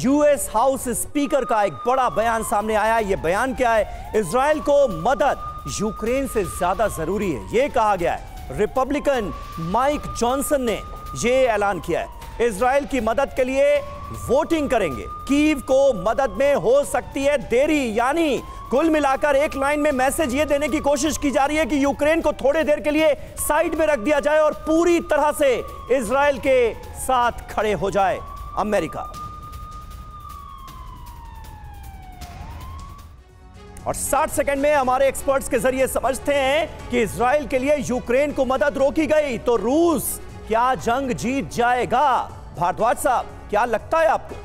US house speaker का एक बड़ा बयान सामने आया। यह बयान क्या है? इजराइल को मदद यूक्रेन से ज्यादा जरूरी है, यह कहा गया है। रिपब्लिकन माइक जॉनसन ने यह ऐलान किया है, इजराइल की मदद के लिए वोटिंग करेंगे। कीव को मदद में हो सकती है देरी, यानी कुल मिलाकर एक लाइन में मैसेज यह देने की कोशिश की जा रही है कि यूक्रेन को थोड़ी देर के लिए साइड में रख दिया जाए और पूरी तरह से इजराइल के साथ खड़े हो जाए अमेरिका। और 60 सेकंड में हमारे एक्सपर्ट्स के जरिए समझते हैं कि इजराइल के लिए यूक्रेन को मदद रोकी गई तो रूस क्या जंग जीत जाएगा? भारद्वाज साहब, क्या लगता है आपको?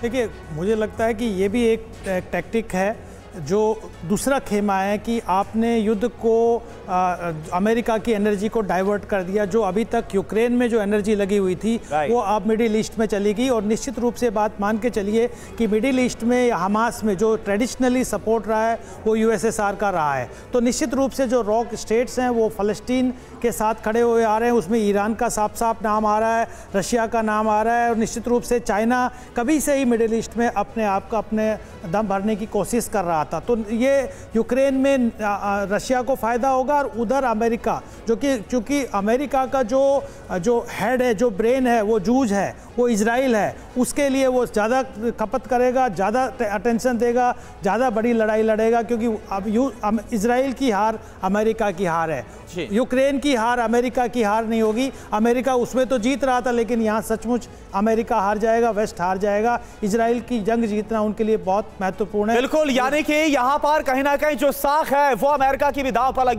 देखिए, मुझे लगता है कि ये भी एक टैक्टिक है, जो दूसरा खेमा है कि आपने युद्ध को अमेरिका की एनर्जी को डाइवर्ट कर दिया। जो अभी तक यूक्रेन में जो एनर्जी लगी हुई थी वो अब मिडिल ईस्ट में चली गई। और निश्चित रूप से बात मान के चलिए कि मिडिल ईस्ट में हमास में जो ट्रेडिशनली सपोर्ट रहा है वो यूएसएसआर का रहा है। तो निश्चित रूप से जो रॉक स्टेट्स हैं वो फ़लस्तीन के साथ खड़े हुए आ रहे हैं। उसमें ईरान का साफ साफ नाम आ रहा है, रशिया का नाम आ रहा है, और निश्चित रूप से चाइना कभी से ही मिडिल ईस्ट में अपने आप का अपने दम भरने की कोशिश कर रहा था। तो ये यूक्रेन में रशिया को फ़ायदा होगा, और उधर अमेरिका, जो कि चूँकि अमेरिका का जो हेड है, जो ब्रेन है, वो जूझ है, वो इजराइल है, उसके लिए वो ज़्यादा खपत करेगा, ज़्यादा अटेंशन देगा, ज़्यादा बड़ी लड़ाई लड़ेगा। क्योंकि अब इजराइल की हार अमेरिका की हार है, यूक्रेन की हार अमेरिका की हार नहीं होगी। अमेरिका उसमें तो जीत रहा था, लेकिन यहाँ सचमुच अमेरिका हार जाएगा, वेस्ट हार जाएगा। इजराइल की जंग जीतना उनके लिए बहुत महत्वपूर्ण है। बिल्कुल, यानी कि यहाँ पर कहीं ना कहीं जो साख है वो अमेरिका की भी दांव पर लगी।